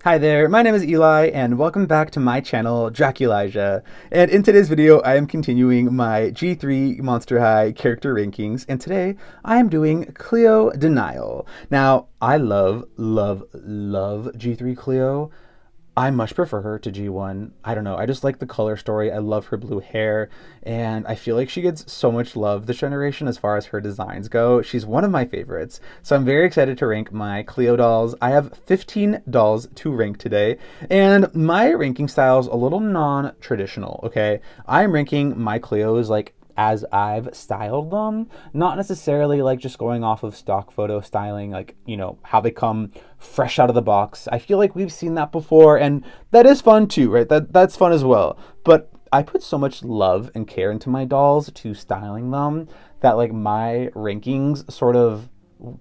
Hi there, my name is Eli, and welcome back to my channel, Draculija. And in today's video, I am continuing my G3 Monster High character rankings, and today I am doing Cleo De Nile. Now, I love G3 Cleo. I much prefer her to G1. I don't know, I just like the color story. I love her blue hair, and I feel like she gets so much love this generation as far as her designs go. She's one of my favorites, so I'm very excited to rank my Cleo dolls. I have 15 dolls to rank today, and my ranking style is a little non-traditional, okay? I'm ranking my Cleos like as I've styled them, not necessarily like just going off of stock photo styling, like, you know, how they come fresh out of the box. I feel like we've seen that before, and that is fun too, right? That's fun as well. But I put so much love and care into my dolls to styling them that like my rankings sort of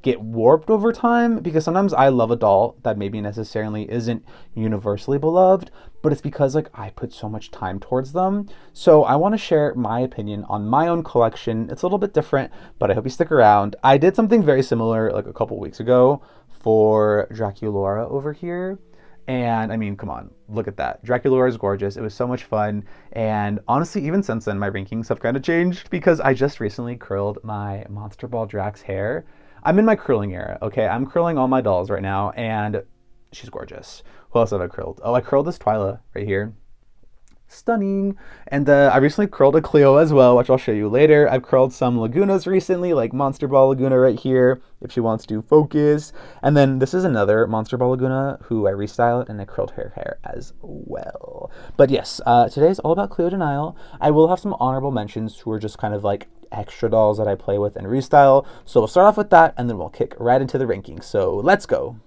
get warped over time, because sometimes I love a doll that maybe necessarily isn't universally beloved, but it's because like I put so much time towards them. So I want to share my opinion on my own collection. It's a little bit different, but I hope you stick around. I did something very similar like a couple weeks ago for Draculaura over here. And I mean, come on, look at that. Draculaura is gorgeous. It was so much fun. And honestly, even since then, my rankings have kind of changed because I just recently curled my Monster Ball Drax hair. I'm in my curling era, okay? I'm curling all my dolls right now, and she's gorgeous. Who else have I curled? Oh, I curled this Twyla right here. Stunning. And I recently curled a Cleo as well, which I'll show you later. I've curled some Lagunas recently, like Monster Ball Laguna right here, if she wants to focus. And then this is another Monster Ball Laguna who I restyled, and I curled her hair as well. But yes, today's all about Cleo De Nile. I will have some honorable mentions who are just kind of like extra dolls that I play with and restyle. So we'll start off with that, and then we'll kick right into the rankings. So let's go.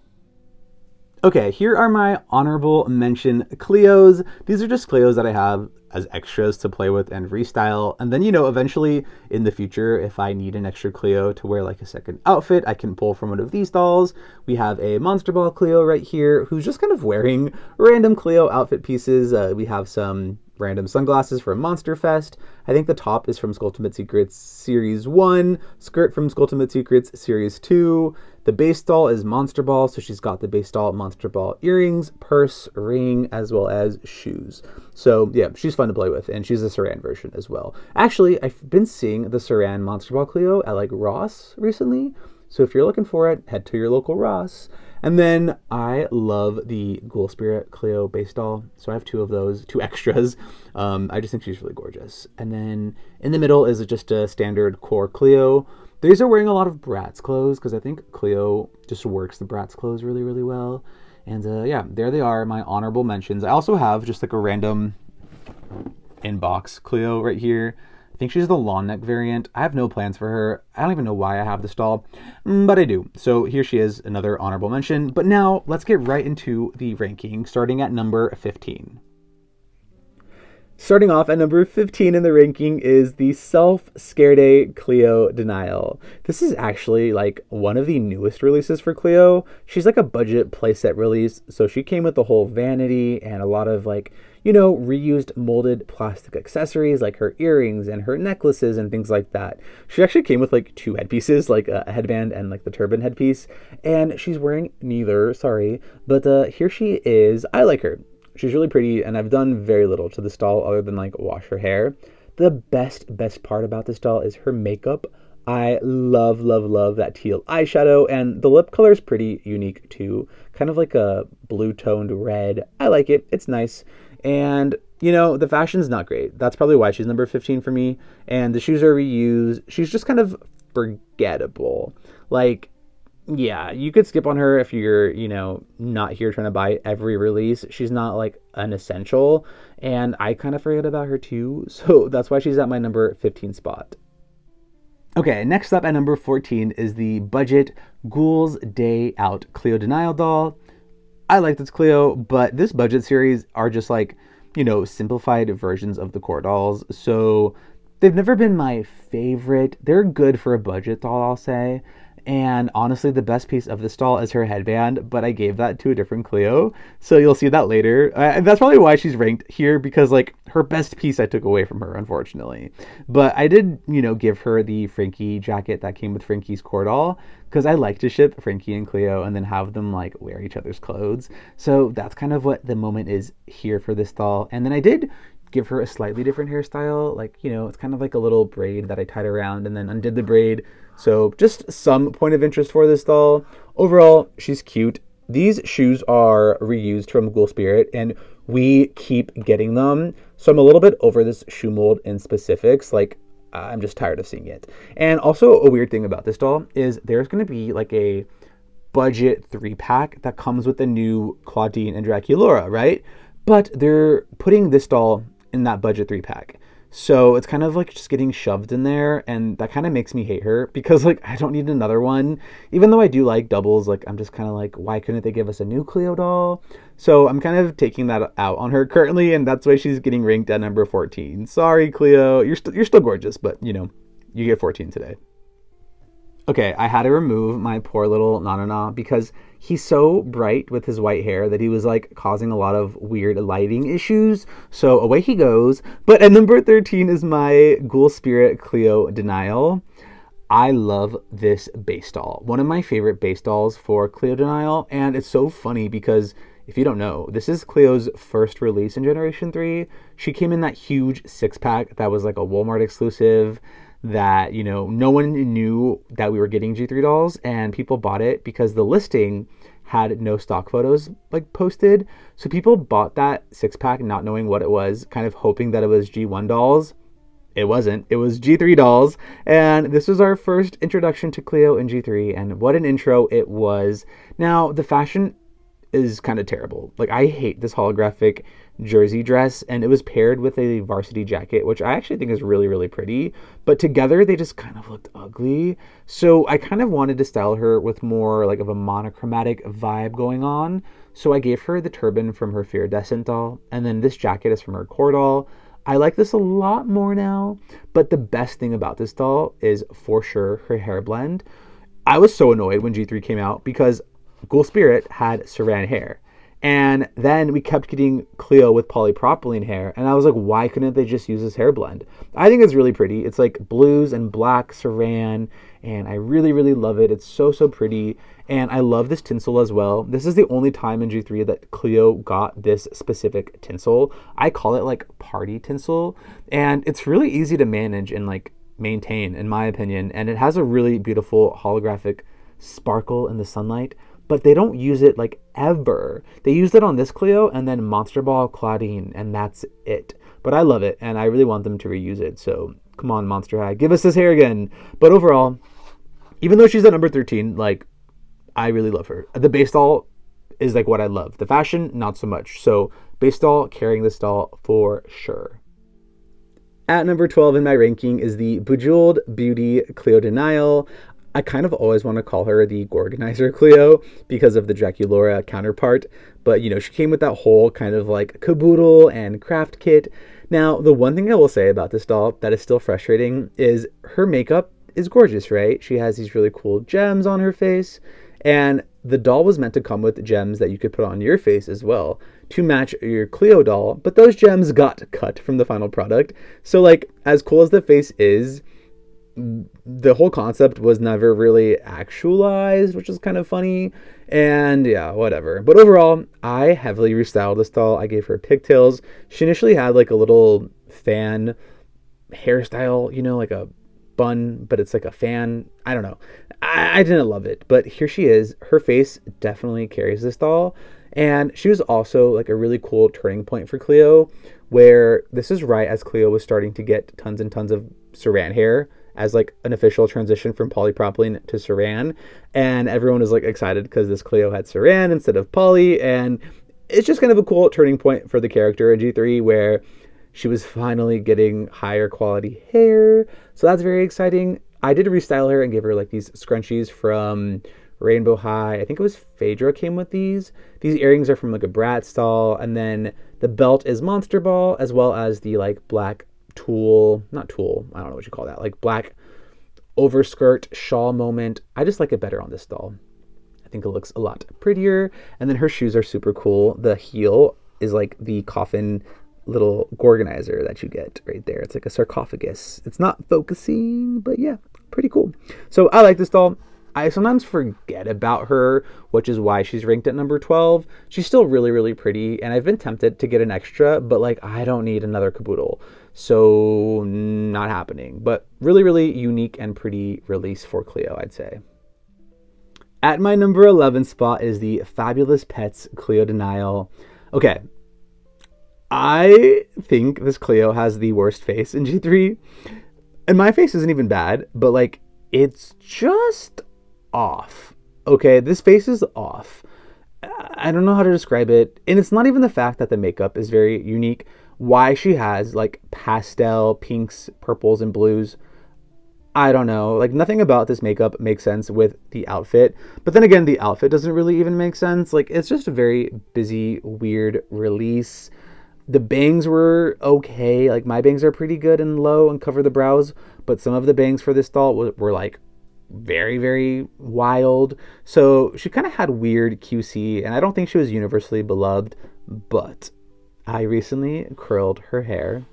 Okay, here are my honorable mention Cleos. These are just Cleos that I have as extras to play with and restyle. And then, you know, eventually in the future, if I need an extra Cleo to wear like a second outfit, I can pull from one of these dolls. We have a Monster Ball Cleo right here who's just kind of wearing random Cleo outfit pieces. We have some random sunglasses from Monster Fest. I think the top is from Skulltimate Secrets Series 1, skirt from Skulltimate Secrets Series 2. The base doll is Monster Ball, so she's got the base doll Monster Ball earrings, purse, ring, as well as shoes. So yeah, she's fun to play with, and she's a Saran version as well. Actually, I've been seeing the Saran Monster Ball Cleo at like Ross recently, so if you're looking for it, head to your local Ross. And then I love the Ghoul Spirit Cleo base doll. So I have two of those, two extras. I just think she's really gorgeous. And then in the middle is just a standard core Cleo. These are wearing a lot of Bratz clothes because I think Cleo just works the Bratz clothes really, really well. And yeah, there they are, my honorable mentions. I also have just like a random inbox Cleo right here. I think she's the long neck variant. I have no plans for her. I don't even know why I have this doll, but I do. So here she is, another honorable mention. But now let's get right into the ranking, starting at number 15. Starting off at number 15 in the ranking is the Self-Scared Cleo De Nile. This is actually like one of the newest releases for Cleo. She's like a budget playset release, so she came with the whole vanity and a lot of like, you know, reused molded plastic accessories like her earrings and her necklaces and things like that. She actually came with like two headpieces, like a headband and like the turban headpiece, and she's wearing neither, sorry, but here she is. I like her. She's really pretty, and I've done very little to this doll other than like wash her hair. The best part about this doll is her makeup. I love that teal eyeshadow, and the lip color is pretty unique too. Kind of like a blue toned red. I like it. It's nice. And, you know, the fashion's not great. That's probably why she's number 15 for me. And the shoes are reused. She's just kind of forgettable. Like, yeah, you could skip on her if you're, you know, not here trying to buy every release. She's not like an essential, and I kind of forget about her too, so that's why she's at my number 15 spot. Okay, next up at number 14 is the budget Ghouls Day Out Cleo De Nile doll. I like this Cleo, but this budget series are just like, you know, simplified versions of the core dolls, so they've never been my favorite. They're good for a budget doll, I'll say. And honestly, the best piece of this doll is her headband, but I gave that to a different Cleo. So you'll see that later. And that's probably why she's ranked here, because like her best piece I took away from her, unfortunately. But I did, give her the Frankie jacket that came with Frankie's core doll, because I like to ship Frankie and Cleo and then have them like wear each other's clothes. So that's kind of what the moment is here for this doll. And then I did give her a slightly different hairstyle. Like, it's kind of like a little braid that I tied around and then undid the braid. So just some point of interest for this doll. Overall, she's cute. These shoes are reused from Ghoul Spirit, and we keep getting them. So I'm a little bit over this shoe mold in specifics. Like, I'm just tired of seeing it. And also a weird thing about this doll is there's going to be like a budget 3-pack that comes with the new Claudine and Draculaura, right? But they're putting this doll in that budget 3-pack. So it's kind of like just getting shoved in there, and that kind of makes me hate her, because like I don't need another one. Even though I do like doubles, like I'm just kind of like, why couldn't they give us a new Cleo doll? So I'm kind of taking that out on her currently, and that's why she's getting ranked at number 14. Sorry, Cleo, you're still gorgeous, but you get 14 today. Okay, I had to remove my poor little Nanana because he's so bright with his white hair that he was like causing a lot of weird lighting issues. So away he goes. But at number 13 is my Ghoul Spirit Cleo De Nile. I love this base doll. One of my favorite base dolls for Cleo De Nile. And it's so funny because if you don't know, this is Cleo's first release in Generation 3. She came in that huge 6-pack that was like a Walmart exclusive that, no one knew that we were getting G3 dolls, and people bought it because the listing had no stock photos like posted. So people bought that 6-pack not knowing what it was, kind of hoping that it was G1 dolls. It wasn't. It was G3 dolls. And this was our first introduction to Cleo in G3, and what an intro it was. Now, the fashion is kind of terrible. Like, I hate this holographic jersey dress, and it was paired with a varsity jacket, which I actually think is really, really pretty, but together they just kind of looked ugly. So I kind of wanted to style her with more like of a monochromatic vibe going on. So I gave her the turban from her Iridescent doll, and then this jacket is from her core doll. I like this a lot more now, but the best thing about this doll is for sure her hair blend. I was so annoyed when G3 came out because Ghoul Spirit had Saran hair. And then we kept getting Cleo with polypropylene hair. And I was like, why couldn't they just use this hair blend? I think it's really pretty. It's like blues and black Saran. And I really, really love it. It's so, so pretty. And I love this tinsel as well. This is the only time in G3 that Cleo got this specific tinsel. I call it like party tinsel. And it's really easy to manage and like maintain, in my opinion. And it has a really beautiful holographic sparkle in the sunlight. But they don't use it like ever. They used it on this Cleo and then Monster Ball Claudine, and that's it. But I love it, and I really want them to reuse it. So come on, Monster High, give us this hair again. But overall, even though she's at number 13, like, I really love her. The base doll is like what I love. The fashion, not so much. So base doll carrying this doll for sure. At number 12 in my ranking is the Bejeweled Beauty Cleo De Nile. I kind of always want to call her the Gorganizer Cleo because of the Draculaura counterpart. But, she came with that whole kind of like caboodle and craft kit. Now, the one thing I will say about this doll that is still frustrating is her makeup is gorgeous, right? She has these really cool gems on her face. And the doll was meant to come with gems that you could put on your face as well to match your Cleo doll. But those gems got cut from the final product. So, like, as cool as the face is, the whole concept was never really actualized, which is kind of funny. And yeah, whatever. But overall, I heavily restyled this doll. I gave her pigtails. She initially had like a little fan hairstyle, like a bun, but it's like a fan. I don't know. I didn't love it, but here she is. Her face definitely carries this doll. And she was also like a really cool turning point for Cleo, where this is right as Cleo was starting to get tons and tons of Saran hair as like an official transition from polypropylene to Saran. And everyone was like excited because this Cleo had Saran instead of poly. And it's just kind of a cool turning point for the character in G3 where she was finally getting higher quality hair. So that's very exciting. I did restyle her and give her like these scrunchies from Rainbow High. I think it was Phaedra came with these. These earrings are from like a Bratz doll. And then the belt is Monster Ball, as well as the like black tulle, not tulle, I don't know what you call that, like black overskirt shawl moment. I just like it better on this doll. I think it looks a lot prettier. And then her shoes are super cool. The heel is like the coffin little gorganizer that you get right there. It's like a sarcophagus. It's not focusing, but yeah, pretty cool. So I like this doll. I sometimes forget about her, which is why she's ranked at number 12. She's still really, really pretty, and I've been tempted to get an extra, but like I don't need another caboodle. So not happening. But really, really unique and pretty release for Cleo, I'd say. At my number 11 spot is the Fabulous Pets Cleo De Nile. Okay, I think this Cleo has the worst face in G3. And my face isn't even bad, but like it's just off. Okay, this face is off. I don't know how to describe it. And it's not even the fact that the makeup is very unique. Why she has like pastel pinks, purples, and blues, I don't know. Like nothing about this makeup makes sense with the outfit. But then again, the outfit doesn't really even make sense. Like it's just a very busy, weird release. The bangs were okay. Like my bangs are pretty good and low and cover the brows. But some of the bangs for this doll were like very, very wild. So she kind of had weird QC. And I don't think she was universally beloved. But I recently curled her hair.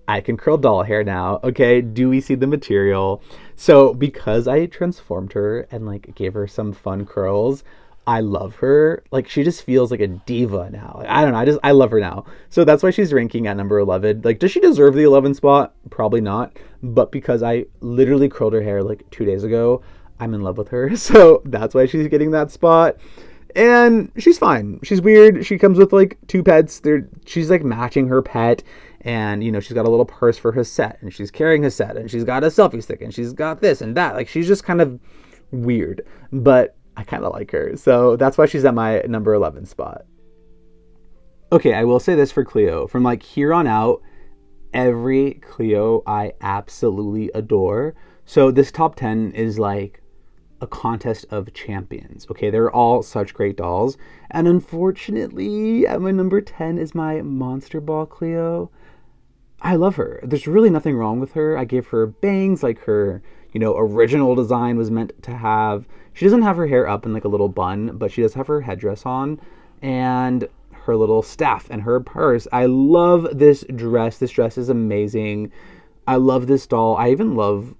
I can curl doll hair now. Okay, do we see the material? So because I transformed her and like gave her some fun curls, I love her. Like she just feels like a diva now. Like, I don't know. I love her now. So that's why she's ranking at number 11. Like, does she deserve the 11 spot? Probably not. But because I literally curled her hair like 2 days ago, I'm in love with her. So that's why she's getting that spot. And she's fine. She's weird. She comes with like 2 pets. She's like matching her pet. And, you know, she's got a little purse for her set. And she's carrying her set. And she's got a selfie stick. And she's got this and that. Like, she's just kind of weird. But I kind of like her. So that's why she's at my number 11 spot. Okay, I will say this for Cleo. From like here on out, every Cleo I absolutely adore. So this top 10 is like a contest of champions. Okay, they're all such great dolls. And unfortunately, at my number 10 is my Monster Ball Cleo. I love her. There's really nothing wrong with her. I gave her bangs like her, you know, original design was meant to have. She doesn't have her hair up in like a little bun, but she does have her headdress on and her little staff and her purse. I love this dress. This dress is amazing. I love this doll. I even love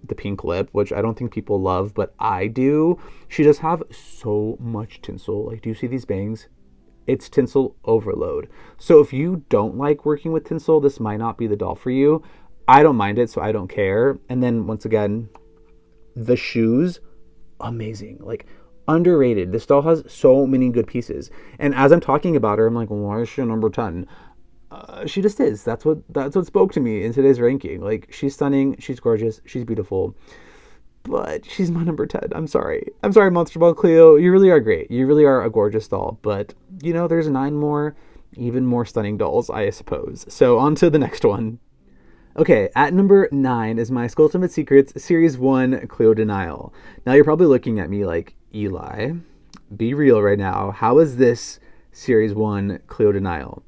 the pink lip, which I don't think people love, but I do. She does have so much tinsel. Like, do you see these bangs? It's tinsel overload. So if you don't like working with tinsel, this might not be the doll for you. I don't mind it, so I don't care. And then once again, the shoes, amazing. Like, underrated. This doll has so many good pieces. And as I'm talking about her, I'm like, well, why is she number 10? She just is. That's what spoke to me in today's ranking. Like, she's stunning, she's gorgeous, she's beautiful. But she's my number 10. I'm sorry, Monster Ball Cleo. You really are great. You really are a gorgeous doll. But, you know, there's 9 more, even more stunning dolls, I suppose. So on to the next one. Okay, at number 9 is my Skulltimate Secrets Series 1 Cleo De Nile. Now you're probably looking at me like, Eli, be real right now. How is this Series 1 Cleo De Nile?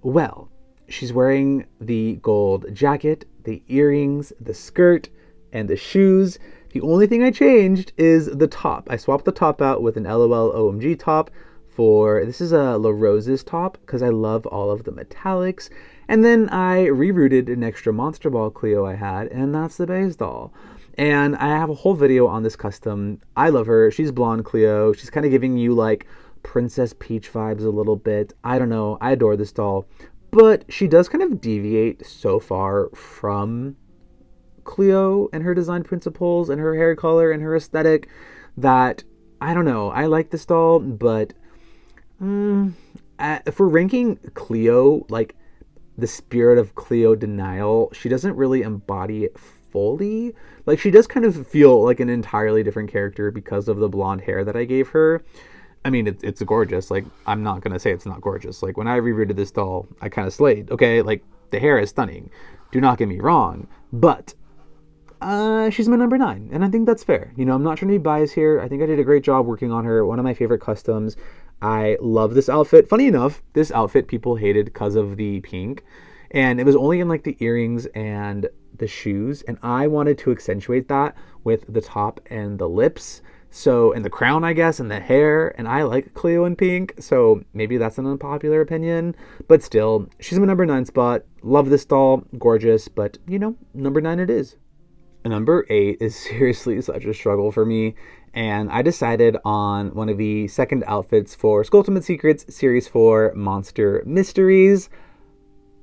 Well, she's wearing the gold jacket, the earrings, the skirt, and the shoes. The only thing I changed is the top. I swapped the top out with an LOL OMG top this is a La Rose's top because I love all of the metallics. And then I rerouted an extra Monster Ball Cleo I had, and that's the base doll. And I have a whole video on this custom. I love her. She's blonde Cleo. She's kind of giving you like Princess Peach vibes a little bit. I don't know. I adore this doll. But she does kind of deviate so far from Cleo and her design principles and her hair color and her aesthetic that I don't know. I like this doll, but for ranking Cleo, like the spirit of Cleo De Nile, she doesn't really embody it fully. Like, she does kind of feel like an entirely different character because of the blonde hair that I gave her. I mean, it's gorgeous. Like, I'm not going to say it's not gorgeous. Like, when I rerouted this doll, I kind of slayed. Okay, like, the hair is stunning. Do not get me wrong. But she's my number 9, and I think that's fair. You know, I'm not trying to be biased here. I think I did a great job working on her. One of my favorite customs. I love this outfit. Funny enough, this outfit people hated because of the pink, and it was only in like the earrings and the shoes, and I wanted to accentuate that with the top and the lips. So, and the crown, I guess, and the hair, and I like Cleo in pink, so maybe that's an unpopular opinion, but still, she's my number 9 spot. Love this doll, gorgeous, but, you know, number 9 it is. Number 8 is seriously such a struggle for me, and I decided on one of the second outfits for Skulltimate Secrets Series 4 Monster Mysteries.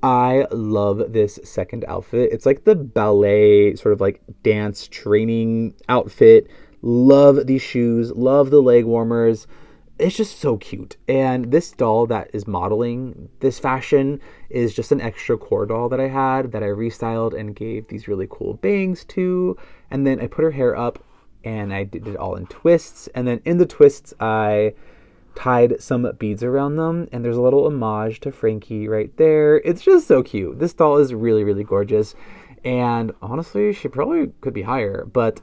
I love this second outfit. It's like the ballet sort of like dance training outfit. Love these shoes, love the leg warmers. It's just so cute. And this doll that is modeling this fashion is just an extra core doll that I had that I restyled and gave these really cool bangs to. And then I put her hair up and I did it all in twists. And then in the twists, I tied some beads around them. And there's a little homage to Frankie right there. It's just so cute. This doll is really, really gorgeous. And honestly, she probably could be higher, but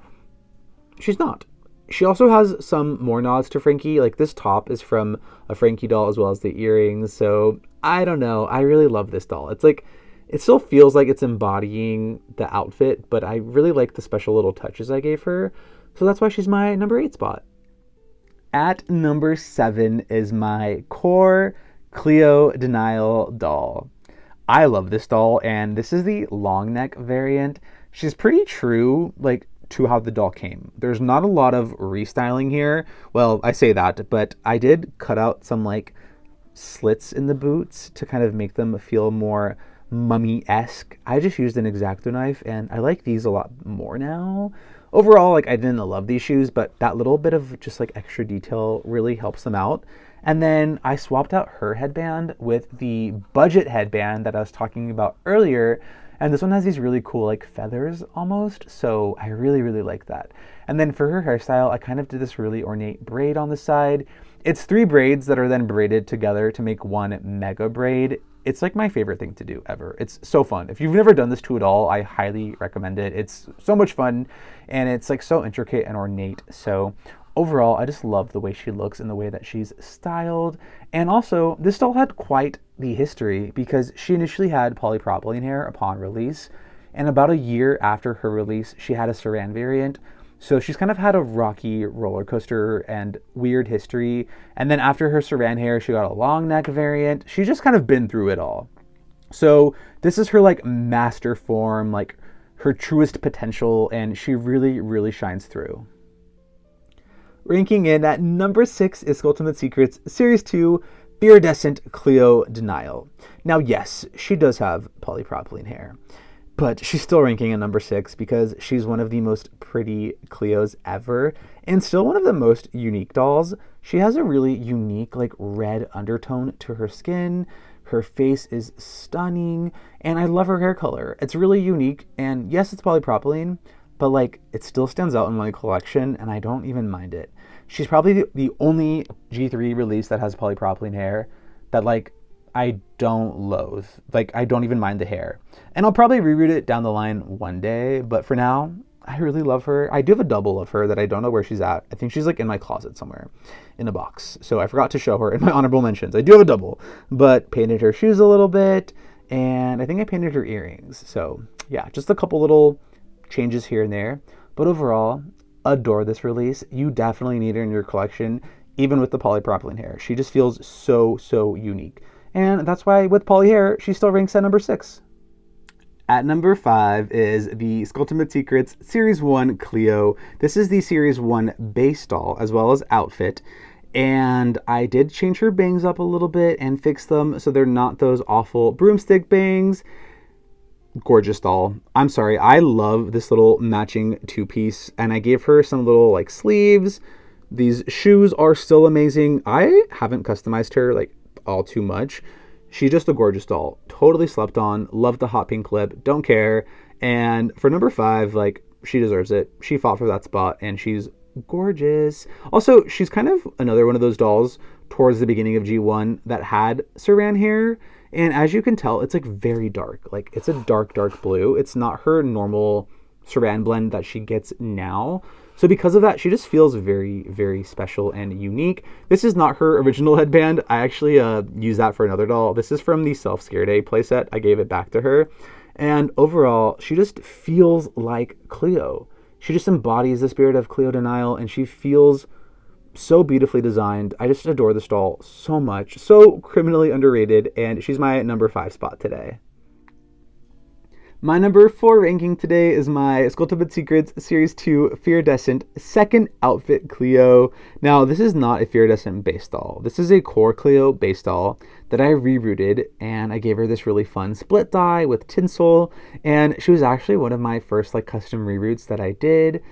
she's not. She also has some more nods to Frankie. Like this top is from a Frankie doll as well as the earrings. So I don't know. I really love this doll. It's like, it still feels like it's embodying the outfit, but I really like the special little touches I gave her. So that's why she's my number 8 spot. At number 7 is my core Cleo De Nile doll. I love this doll, and this is the long neck variant. She's pretty true, like, to how the doll came. There's not a lot of restyling here. Well, I say that, but I did cut out some like slits in the boots to kind of make them feel more mummy-esque. I just used an X-Acto knife and I like these a lot more now. Overall, like I didn't love these shoes, but that little bit of just like extra detail really helps them out. And then I swapped out her headband with the budget headband that I was talking about earlier. And this one has these really cool like feathers almost, so I really, really like that. And then for her hairstyle, I kind of did this really ornate braid on the side. It's 3 braids that are then braided together to make one mega braid. It's like my favorite thing to do ever. It's so fun. If you've never done this to at all, I highly recommend it. It's so much fun, and it's like so intricate and ornate. So overall, I just love the way she looks and the way that she's styled. And also, this doll had quite the history because she initially had polypropylene hair upon release. And about a year after her release, she had a saran variant. So she's kind of had a rocky roller coaster and weird history. And then after her saran hair, she got a long neck variant. She's just kind of been through it all. So this is her like master form, like her truest potential. And she really, really shines through. Ranking in at number 6 is Skulltimate Secrets Series 2 Iridescent Cleo De Nile. Now, yes, she does have polypropylene hair, but she's still ranking at number 6 because she's one of the most pretty Cleos ever and still one of the most unique dolls. She has a really unique, like, red undertone to her skin. Her face is stunning, and I love her hair color. It's really unique, and yes, it's polypropylene, but like it still stands out in my collection and I don't even mind it. She's probably the only G3 release that has polypropylene hair that like I don't loathe. Like I don't even mind the hair. And I'll probably reroot it down the line one day, but for now, I really love her. I do have a double of her that I don't know where she's at. I think she's like in my closet somewhere in a box. So I forgot to show her in my honorable mentions. I do have a double, but painted her shoes a little bit and I think I painted her earrings. So yeah, just a couple little changes here and there, but overall, adore this release. You definitely need her in your collection, even with the polypropylene hair. She just feels so, so unique. And that's why with poly hair, she still ranks at number 6. At number 5 is the Skulltimate Secrets Series 1 Cleo. This is the Series 1 base doll as well as outfit. And I did change her bangs up a little bit and fix them so they're not those awful broomstick bangs. Gorgeous doll. I'm sorry, I love this little matching 2-piece, and I gave her some little like sleeves. These shoes are still amazing. I haven't customized her like all too much. She's just a gorgeous doll. Totally slept on. Love the hot pink clip. Don't care. And for number 5, like she deserves it. She fought for that spot, and she's gorgeous. Also, she's kind of another one of those dolls towards the beginning of G1 that had saran hair. And as you can tell, it's like very dark. Like it's a dark, dark blue. It's not her normal saran blend that she gets now. So because of that, she just feels very, very special and unique. This is not her original headband. I actually use that for another doll. This is from the Self Scare Day playset. I gave it back to her. And overall, she just feels like Cleo. She just embodies the spirit of Cleo De Nile, and she feels so beautifully designed. I just adore this doll so much. So criminally underrated, and she's my number 5 spot today. My number 4 ranking today is my Sculpted Secrets Series 2 Iridescent second outfit Cleo. Now, this is not a Iridescent base doll. This is a core Cleo base doll that I rerouted, and I gave her this really fun split dye with tinsel, and she was actually one of my first like custom reroutes that I did.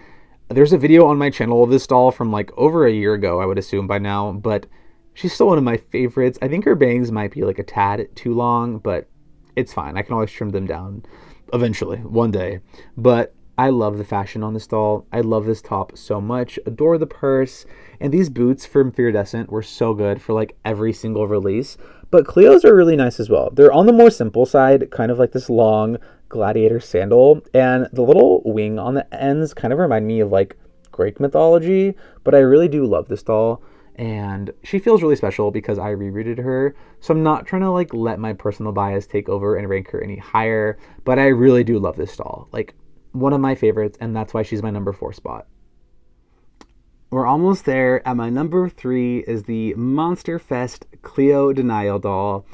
There's a video on my channel of this doll from like over a year ago, I would assume by now, but she's still one of my favorites. I think her bangs might be like a tad too long, but it's fine. I can always trim them down eventually, one day. But I love the fashion on this doll. I love this top so much. Adore the purse. And these boots from Iridescent were so good for like every single release. But Cleos are really nice as well. They're on the more simple side, kind of like this long gladiator sandal. And the little wing on the ends kind of remind me of like Greek mythology. But I really do love this doll. And she feels really special because I rerouted her. So I'm not trying to like let my personal bias take over and rank her any higher, but I really do love this doll. Like one of my favorites, and that's why she's my number 4 spot. We're almost there. At my number 3 is the Monster Fest Cleo De Nile doll.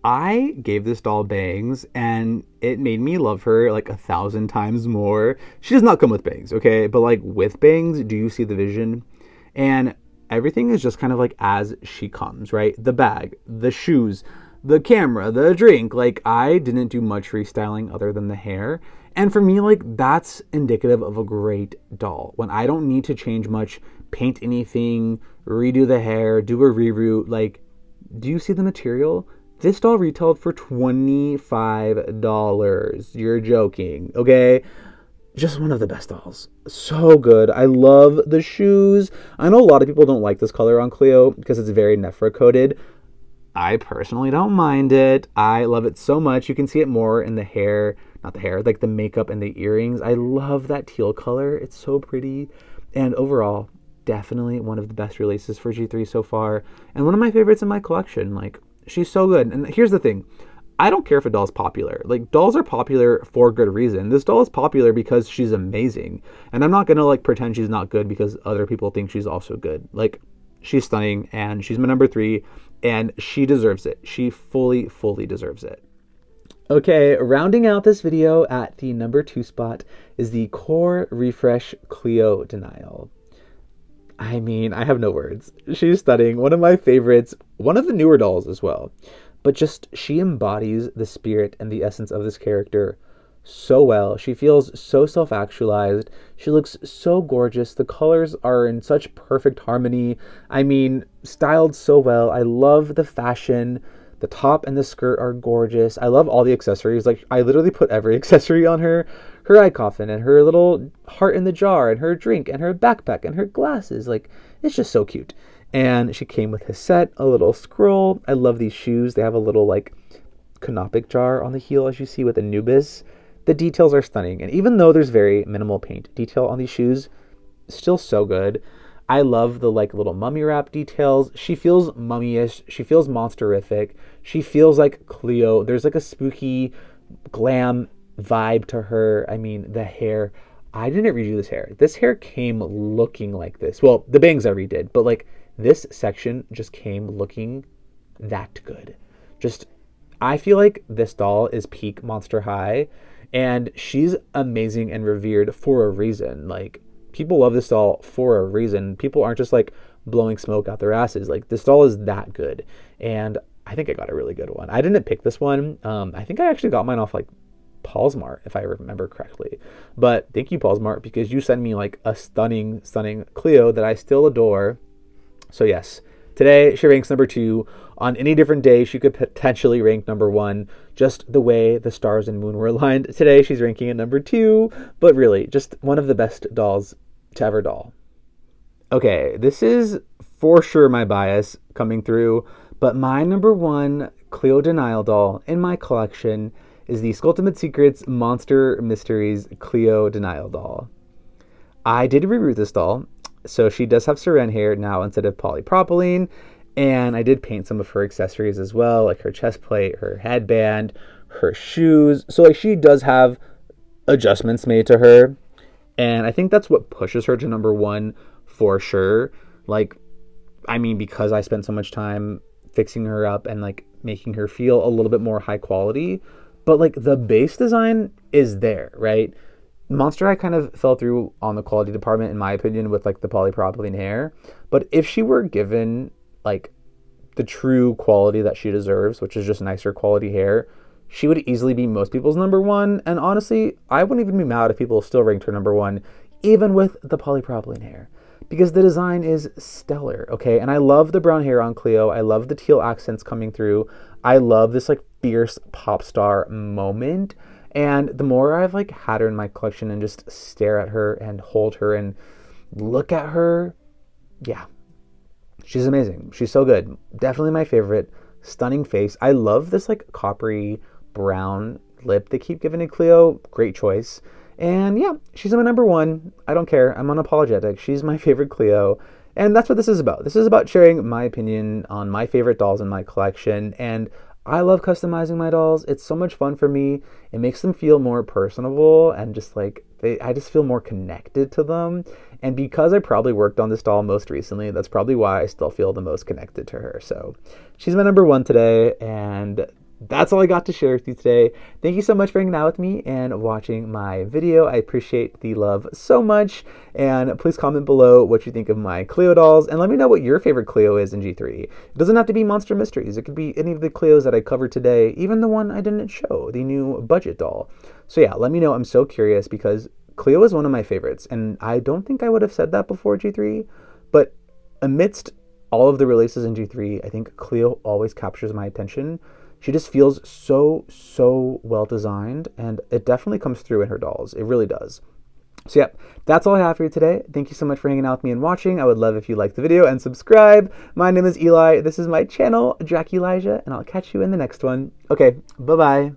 I gave this doll bangs, and it made me love her like 1,000 times more. She does not come with bangs, okay? But like with bangs, do you see the vision? And everything is just kind of like as she comes, right? The bag, the shoes, the camera, the drink. Like I didn't do much restyling other than the hair. And for me, like that's indicative of a great doll. When I don't need to change much, paint anything, redo the hair, do a reroute. Like, do you see the material? This doll retailed for $25. You're joking, okay? Just one of the best dolls. So good. I love the shoes. I know a lot of people don't like this color on Cleo because it's very Nephra coated. I personally don't mind it. I love it so much. You can see it more in the hair, not the hair, like the makeup and the earrings. I love that teal color. It's so pretty. And overall, definitely one of the best releases for G3 so far. And one of my favorites in my collection. Like, she's so good. And here's the thing. I don't care if a doll's popular. Like, dolls are popular for good reason. This doll is popular because she's amazing. And I'm not going to, like, pretend she's not good because other people think she's also good. Like, she's stunning, and she's my number 3, and she deserves it. She fully, fully deserves it. Okay, rounding out this video at the number 2 spot is the Core Refresh Cleo De Nile. I mean, I have no words. She's stunning. One of my favorites. One of the newer dolls as well. But just, she embodies the spirit and the essence of this character so well. She feels so self-actualized. She looks so gorgeous. The colors are in such perfect harmony. I mean, styled so well. I love the fashion. The top and the skirt are gorgeous. I love all the accessories. Like, I literally put every accessory on her. Her eye coffin and her little heart in the jar and her drink and her backpack and her glasses. Like, it's just so cute. And she came with his set, a little scroll. I love these shoes. They have a little like canopic jar on the heel, as you see with Anubis. The details are stunning. And even though there's very minimal paint detail on these shoes, still so good. I love the like little mummy wrap details. She feels mummy-ish. She feels monsterific. She feels like Cleo. There's like a spooky glam vibe to her. I mean, the hair. I didn't redo this hair. This hair came looking like this. Well, the bangs I redid, but like this section just came looking that good. Just, I feel like this doll is peak Monster High, and she's amazing and revered for a reason. Like, people love this doll for a reason. People aren't just like blowing smoke out their asses. Like, this doll is that good, and I think I got a really good one. I didn't pick this one. I think I actually got mine off like Paulsmart, if I remember correctly. But thank you, Paulsmart, because you sent me like a stunning, stunning Cleo that I still adore. So yes, today she ranks number 2. On any different day, she could potentially rank number 1. Just the way the stars and moon were aligned. Today, she's ranking at number 2. But really, just one of the best dolls to ever doll. Okay, this is for sure my bias coming through. But my number 1 Cleo De Nile doll in my collection is the Sculpted Secrets Monster Mysteries Cleo De Nile doll. I did reroute this doll. So she does have saran hair now instead of polypropylene, and I did paint some of her accessories as well, like her chest plate, her headband, her shoes. So like she does have adjustments made to her, and I think that's what pushes her to number one for sure. Like, I mean, because I spent so much time fixing her up and like making her feel a little bit more high quality, but like the base design is there, right? Monster High kind of fell through on the quality department, in my opinion, with like the polypropylene hair. But if she were given like the true quality that she deserves, which is just nicer quality hair, she would easily be most people's number one. And honestly, I wouldn't even be mad if people still ranked her number one, even with the polypropylene hair, because the design is stellar, okay? And I love the brown hair on Cleo. I love the teal accents coming through. I love this like fierce pop star moment. And the more I've like had her in my collection and just stare at her and hold her and look at her, yeah, she's amazing. She's so good. Definitely my favorite. Stunning face. I love this like coppery brown lip they keep giving to Cleo. Great choice. And yeah, she's my number one. I don't care. I'm unapologetic. She's my favorite Cleo. And that's what this is about. This is about sharing my opinion on my favorite dolls in my collection. And I love customizing my dolls. It's so much fun for me. It makes them feel more personable and just like I just feel more connected to them. And because I probably worked on this doll most recently, that's probably why I still feel the most connected to her. So she's my number one today, and that's all I got to share with you today. Thank you so much for hanging out with me and watching my video. I appreciate the love so much. And please comment below what you think of my Cleo dolls, and let me know what your favorite Cleo is in G3. It doesn't have to be Monster Mysteries. It could be any of the Cleos that I covered today, even the one I didn't show, the new budget doll. So yeah, let me know. I'm so curious because Cleo is one of my favorites, and I don't think I would have said that before G3, but amidst all of the releases in G3, I think Cleo always captures my attention. She just feels so well designed, and it definitely comes through in her dolls. It really does. So yeah, that's all I have for you today. Thank you so much for hanging out with me and watching. I would love if you liked the video and subscribe. My name is Eli. This is my channel, Draculasia, and I'll catch you in the next one. Okay, bye-bye.